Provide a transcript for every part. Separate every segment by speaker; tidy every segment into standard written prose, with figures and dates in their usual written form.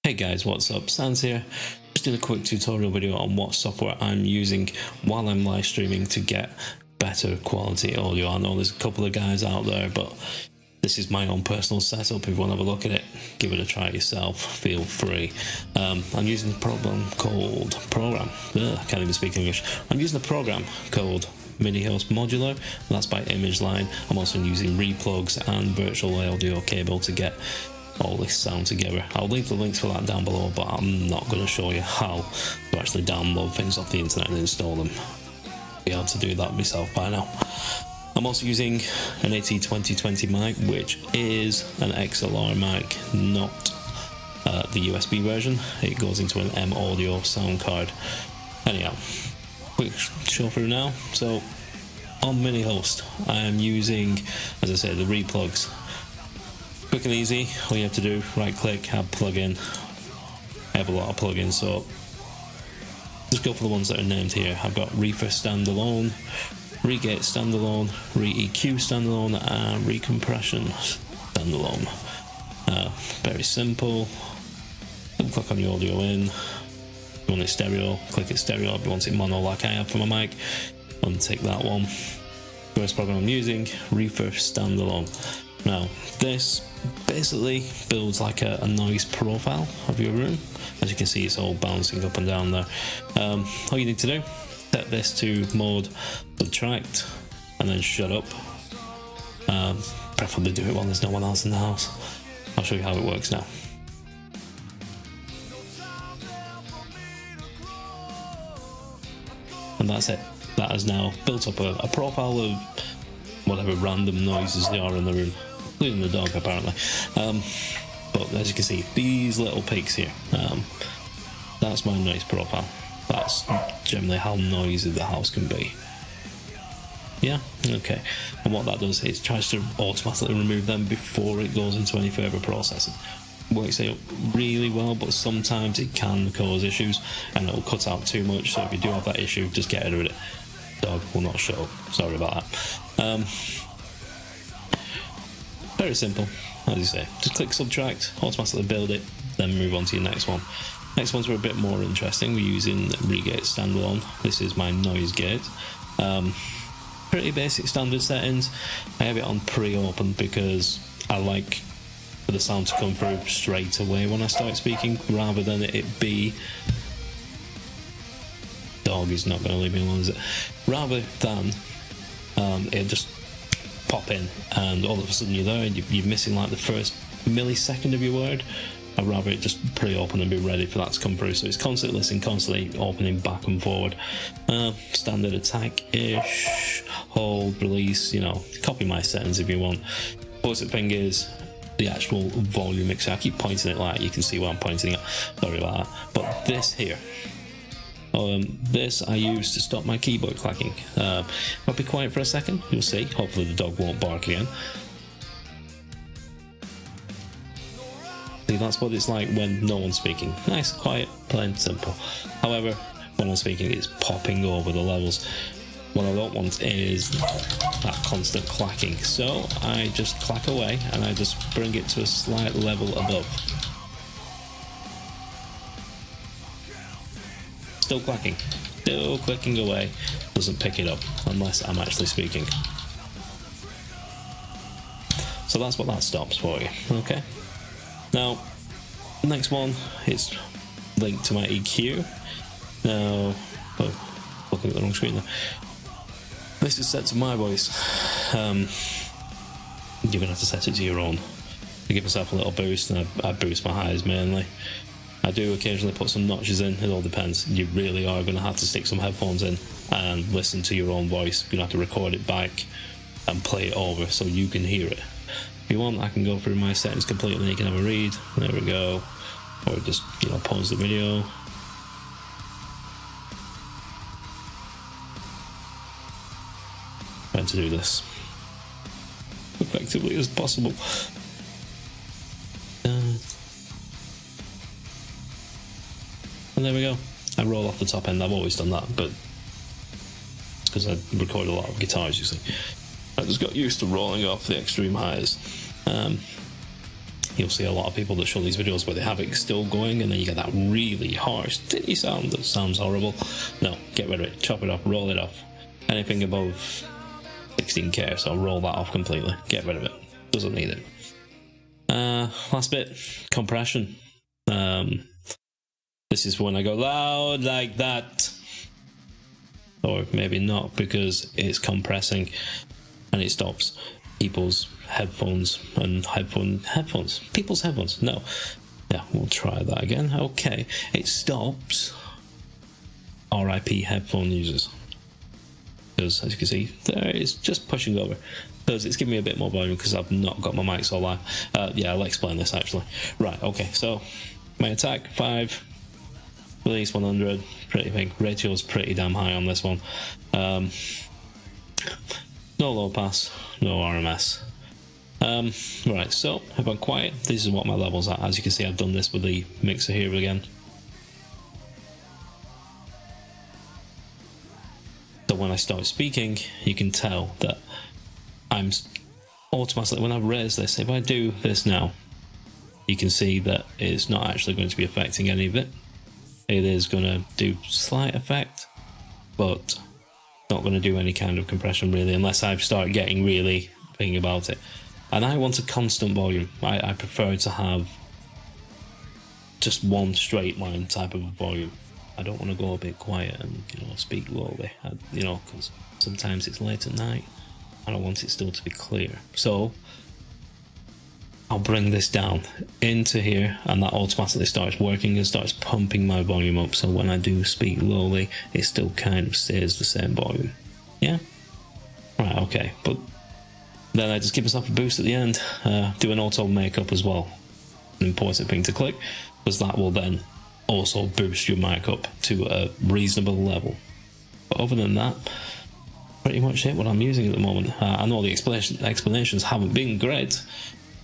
Speaker 1: Hey guys, what's up? Sans here. Just doing a quick tutorial video on what software I'm using while I'm live streaming to get better quality audio. I know there's a couple of guys out there, but this is my own personal setup. If you want to have a look at it, give it a try yourself, feel free. I'm using a program called I can't even speak English. I'm using a program called Mini-Host Modular. That's by ImageLine. I'm also using replugs and virtual audio cable to get all this sound together. I'll leave the links for that down below, but I'm not going to show you how to actually download things off the internet and install them. I'll be able to do that myself by now. I'm also using an AT2020 mic, which is an XLR mic, not the USB version. It goes into an M Audio sound card. Anyhow, quick show through now. So on Mini-Host, I am using, as I said, the replugs. Quick and easy. All you have to do, right click, add plugin. I have a lot of plugins, so just go for the ones that are named here. I've got Reefer Standalone, Regate Standalone, Re-EQ Standalone, and Recompression Standalone. Very simple. Double click on the audio in. If you want it stereo, click it stereo. If you want it mono like I have for my mic, untick that one. First program I'm using, Reefer Standalone. Now, this basically builds like a noise profile of your room. As you can see, it's all bouncing up and down there. All you need to do, set this to mode subtract and then shut up. Preferably do it while there's no one else in the house. I'll show you how it works now. And that's it. That has now built up a profile of whatever random noises they are in the room, including the dog apparently. But as you can see, these little peaks here, that's my noise profile. That's generally how noisy the house can be. Yeah, okay. And what that does is it tries to automatically remove them before it goes into any further processing. Works out really well, but sometimes it can cause issues and it'll cut out too much. So if you do have that issue, just get rid of it. Dog will not show up. Sorry about that. Very simple, as you say. Just click subtract, automatically build it, then move on to your next one. Next ones are a bit more interesting. We're using Regate Standalone. This is my noise gate. Pretty basic standard settings. I have it on pre-open because I like for the sound to come through straight away when I start speaking, rather than it be... Dog is not going to leave me alone, is it? Rather than it just pop in and all of a sudden you're there and you're missing like the first millisecond of your word. I'd rather it just pre-open and be ready for that to come through, so it's constantly listening, constantly opening back and forward. Standard attack-ish, hold, release, you know, copy my settings if you want. Important thing is the actual volume mixer. I keep pointing it like you can see what I'm pointing at, sorry about that. But this here, this I use to stop my keyboard clacking. I'll be quiet for a second, you'll see. Hopefully the dog won't bark again. See, that's what it's like when no one's speaking. Nice, quiet, plain, simple. However, when I'm speaking, it's popping over the levels. What I don't want is that constant clacking. So I just clack away and I just bring it to a slight level above. Still clacking, still clicking away, doesn't pick it up unless I'm actually speaking. So that's what that stops for you, okay? Now, next one is linked to my EQ. Now, looking at the wrong screen there. This is set to my voice. You're gonna have to set it to your own. I give myself a little boost, and I boost my highs mainly. I do occasionally put some notches in, it all depends. You really are going to have to stick some headphones in and listen to your own voice. You're going to have to record it back and play it over so you can hear it. If you want, I can go through my settings completely and you can have a read. There we go. Or just, you know, pause the video. Trying to do this effectively as possible. And there we go. I roll off the top end. I've always done that, but it's because I record a lot of guitars, you see. I just got used to rolling off the extreme highs. you'll see a lot of people that show these videos where they have it still going, and then you get that really harsh tinny sound that sounds horrible. No, get rid of it, chop it off, roll it off. Anything above 16K, so roll that off completely, get rid of it, doesn't need it. Last bit, compression. This is when I go loud like that, or maybe not, because it's compressing and it stops people's headphones and people's headphones. No, yeah, we'll try that again. Okay, it stops RIP headphone users, because as you can see there, it's just pushing over, because it's giving me a bit more volume because I've not got my mic so loud. Yeah, I'll explain this actually. Right, okay, so my attack 5, release 100, pretty big. Ratio's pretty damn high on this one. No low pass, no RMS. Right, so if I'm quiet, this is what my level's at. As you can see, I've done this with the mixer here again. So when I start speaking, you can tell that I'm automatically, when I raise this, if I do this now, you can see that it's not actually going to be affecting any of it. It is going to do slight effect, but not going to do any kind of compression really, unless I start getting really thinking about it. And I want a constant volume. I prefer to have just one straight line type of volume. I don't want to go a bit quiet and, you know, speak lowly, you know, because sometimes it's late at night and I want it still to be clear. So I'll bring this down into here, and that automatically starts working and starts pumping my volume up, so when I do speak lowly, it still kind of stays the same volume. Yeah? Right, okay, but then I just give myself a boost at the end, do an auto makeup as well. An important thing to click, because that will then also boost your mic up to a reasonable level. But other than that, pretty much it, what I'm using at the moment. I know the explanations haven't been great,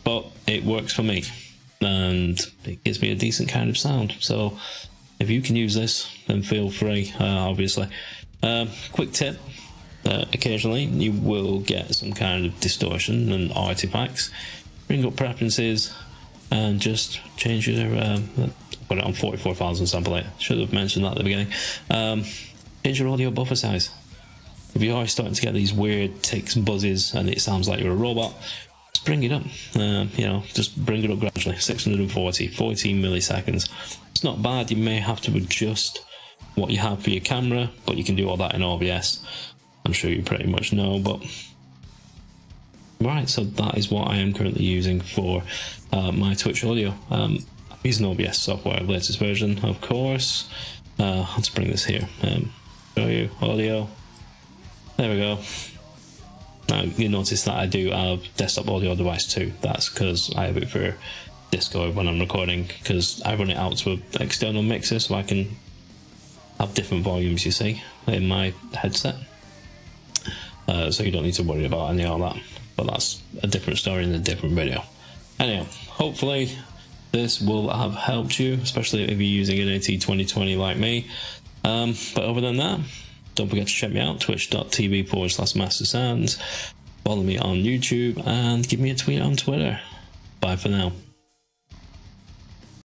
Speaker 1: but it works for me, and it gives me a decent kind of sound. So if you can use this, then feel free, obviously. Quick tip, occasionally you will get some kind of distortion and artifacts. Bring up preferences and just change your, put it on 44,000 sample rate. Should have mentioned that at the beginning. Change your audio buffer size. If you're always starting to get these weird ticks and buzzes and it sounds like you're a robot, just bring it up. You know, just bring it up gradually. 640, 14 milliseconds. It's not bad. You may have to adjust what you have for your camera, but you can do all that in OBS. I'm sure you pretty much know, but right, so that is what I am currently using for my Twitch audio. I'm using OBS software, latest version, of course. Let's bring this here. Show you audio. There we go. Now you notice that I do have desktop audio device too. That's because I have it for Discord when I'm recording, because I run it out to an external mixer so I can have different volumes, you see, in my headset. So you don't need to worry about any of that. But that's a different story in a different video. Anyhow, hopefully this will have helped you, especially if you're using an AT2020 like me. But other than that, don't forget to check me out, twitch.tv/MasterSounds. Follow me on YouTube and give me a tweet on Twitter. Bye for now.